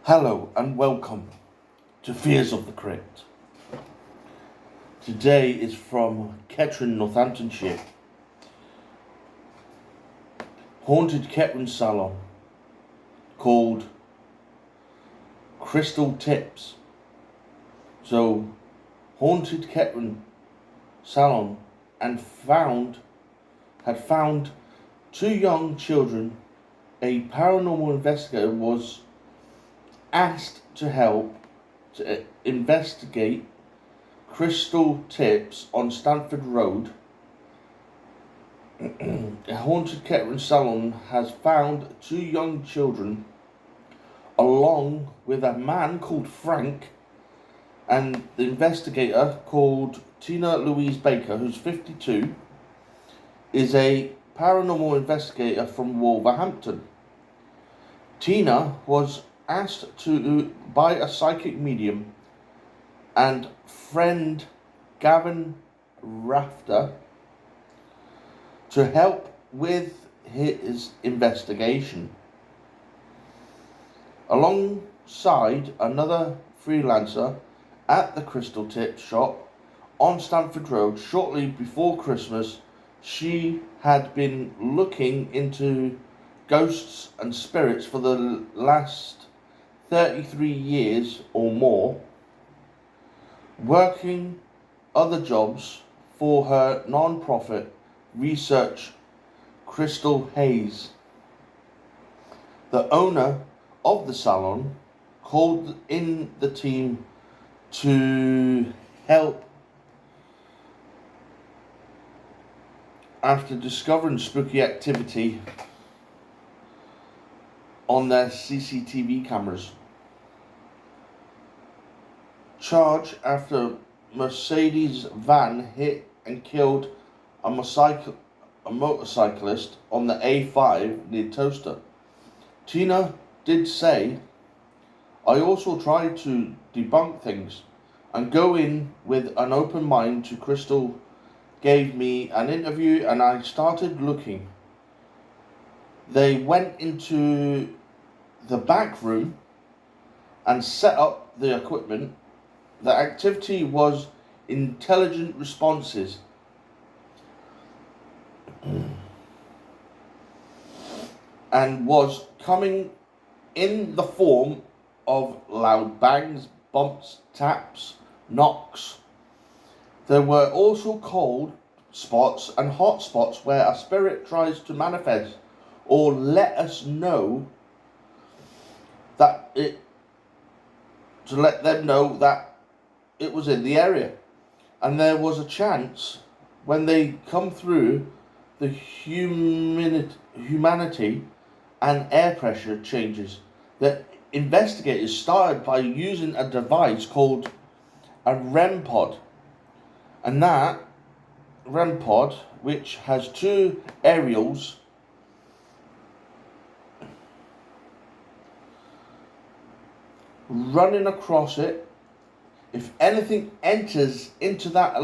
Hello and welcome to Fears of the Crypt. Today is from Kettering Northamptonshire. Haunted Kettering salon called Crystal Tips. So Haunted Kettering salon and had found two young children. A paranormal investigator was asked to help to investigate Crystal Tips on Stamford Road. A haunted Kettering salon has found two young children along with a man called Frank and the investigator called Tina Louise Baker, who's 52, is a paranormal investigator from Wolverhampton. Tina was asked by a psychic medium and friend Gavin Rafter to help with his investigation, alongside another freelancer at the Crystal Tips shop on Stamford Road. Shortly before Christmas, she had been looking into ghosts and spirits for the last 33 years or more, working other jobs for her non-profit research Crystal Haze. The owner of the salon called in the team to help after discovering spooky activity on their CCTV cameras. Charge after Mercedes van hit and killed a motorcyclist on the A5 near Toaster. Tina did say, "I also try to debunk things and go in with an open mind to Crystal gave me an interview and I started looking. They went into the back room and set up the equipment. The activity was intelligent responses. And was coming in the form of loud bangs, bumps, taps, knocks. There were also cold spots and hot spots where a spirit tries to manifest or let us know that to let them know that it was in the area. And there was a chance when they come through the humanity and air pressure changes. The investigators started by using a device called a REM pod. And that REM pod, which has two aerials running across it, if anything enters into that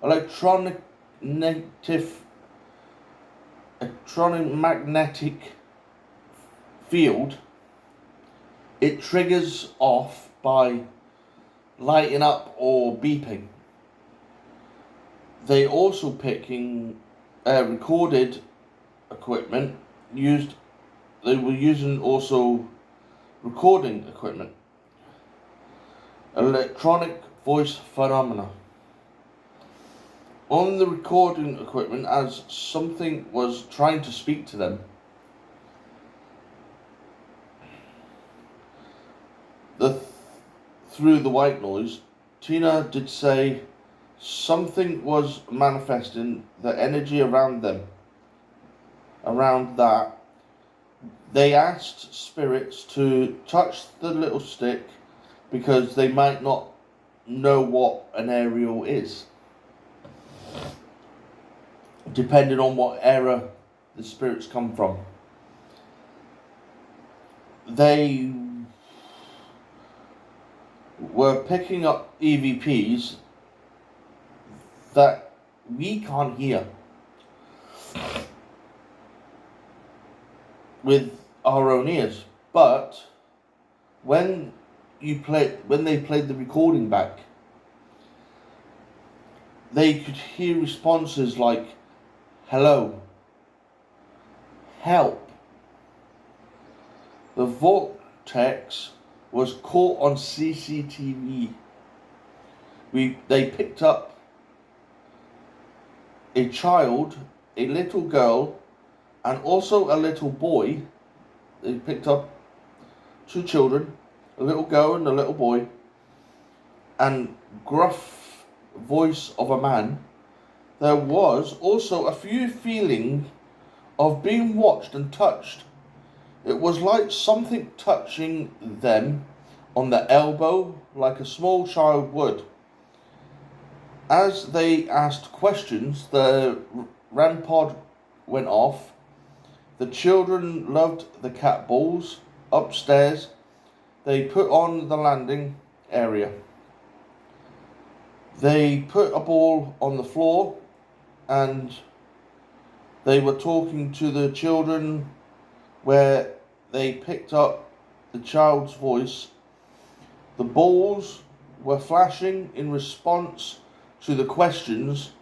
electromagnetic field, it triggers off by lighting up or beeping. They also picking recorded equipment used. They were using also recording equipment, electronic voice phenomena on the recording equipment as something was trying to speak to them. Through the white noise, Tina did say something was manifesting the energy around them. Around that, they asked spirits to touch the little stick because they might not know what an aerial is, depending on what era the spirits come from. They were picking up EVPs that we can't hear with our own ears, but when they played the recording back, they could hear responses like hello, help. The vortex was caught on CCTV. They picked up a child, a little girl, and also a little boy. They picked up two children, a little girl and a little boy, and gruff voice of a man. There was also a few feeling of being watched and touched. It was like something touching them on the elbow, like a small child would. As they asked questions, the REM pod went off. The children loved the cat balls upstairs. They put on the landing area. They put a ball on the floor and they were talking to the children where they picked up the child's voice. The balls were flashing in response to the questions.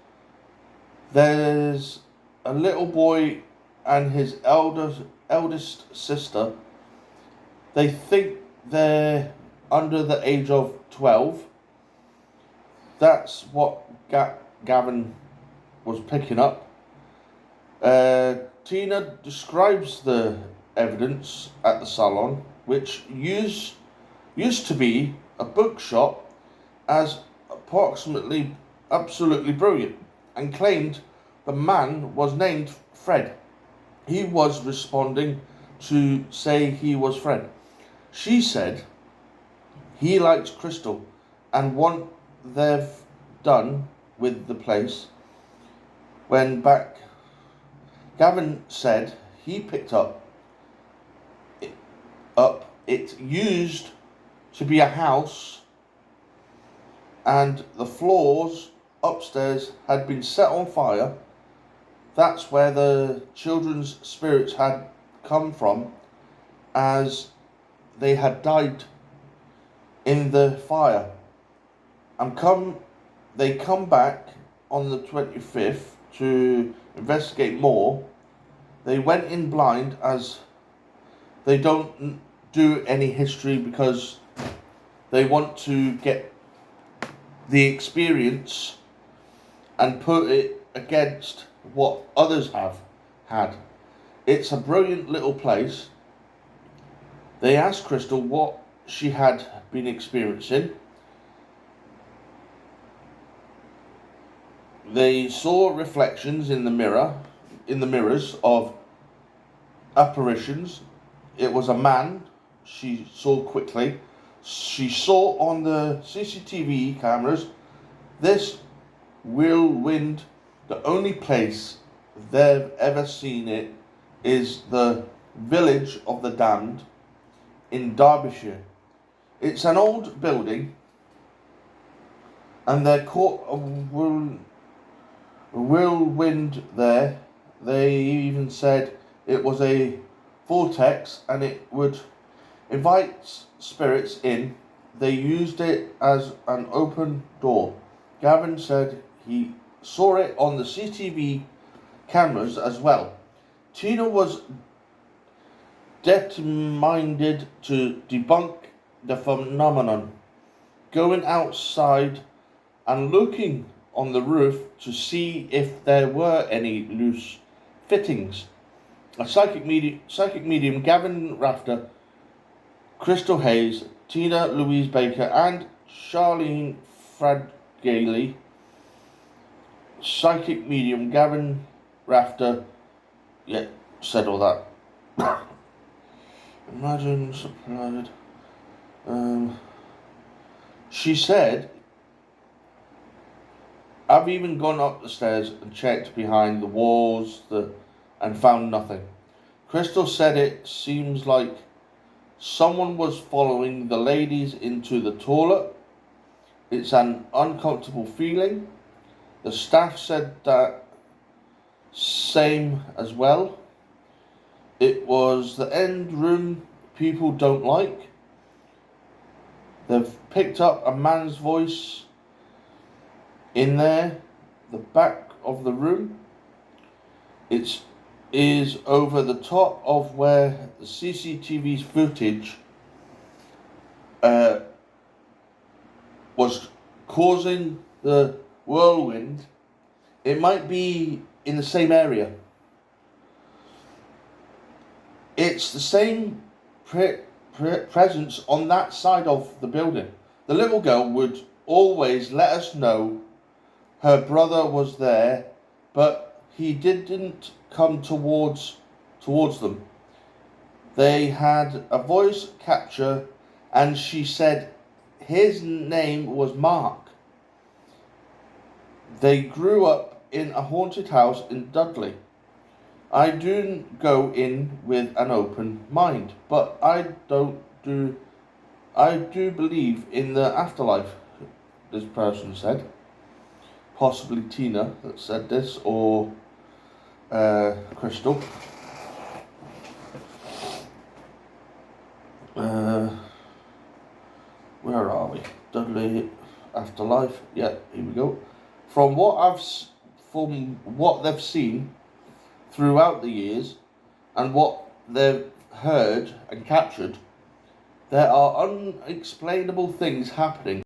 There's a little boy and his eldest sister. They think they're under the age of 12. That's what Gavin was picking up. Tina describes the evidence at the salon, which used to be a bookshop, as absolutely brilliant, and claimed the man was named Fred. He was responding to say he was Fred. She said he likes Crystal and what they've done with the place. When back, Gavin said he picked up. It used to be a house, and the floors upstairs had been set on fire. That's where the children's spirits had come from, as they had died in the fire. They come back on the 25th to investigate more. They went in blind, as they don't do any history because they want to get the experience and put it against what others have had. It's a brilliant little place. They asked Crystal what she had been experiencing. They saw reflections in the mirrors of apparitions. It was a man she saw quickly. She saw on the CCTV cameras. This whirlwind, the only place they've ever seen it is the village of the damned in Derbyshire. It's an old building, and they caught a whirlwind there. They even said it was a vortex and it would invite spirits in. They used it as an open door. Gavin said he saw it on the CCTV cameras as well. Tina was determined to debunk the phenomenon, going outside and looking on the roof to see if there were any loose fittings. A psychic medium, Gavin Rafter, Crystal Hayes, Tina Louise Baker, and Charlene Fradgailey. Psychic medium Gavin Rafter, said all that. Imagine supplied. She said, I've even gone up the stairs and checked behind the walls and found nothing. Crystal said it seems like someone was following the ladies into the toilet. It's an uncomfortable feeling. The staff said that same as well. It was the end room people don't like. They've picked up a man's voice in there, the back of the room. It is over the top of where the CCTV's footage was causing the whirlwind. It might be in the same area. It's the same presence on that side of the building. The little girl would always let us know her brother was there, but he didn't come towards them. They had a voice capture, and she said his name was Mark. They grew up in a haunted house in Dudley. I do go in with an open mind, but I do believe in the afterlife, this person said. Possibly Tina that said this, or Crystal. Where are we? Dudley afterlife. Yeah, here we go. From what they've seen throughout the years and what they've heard and captured, there are unexplainable things happening.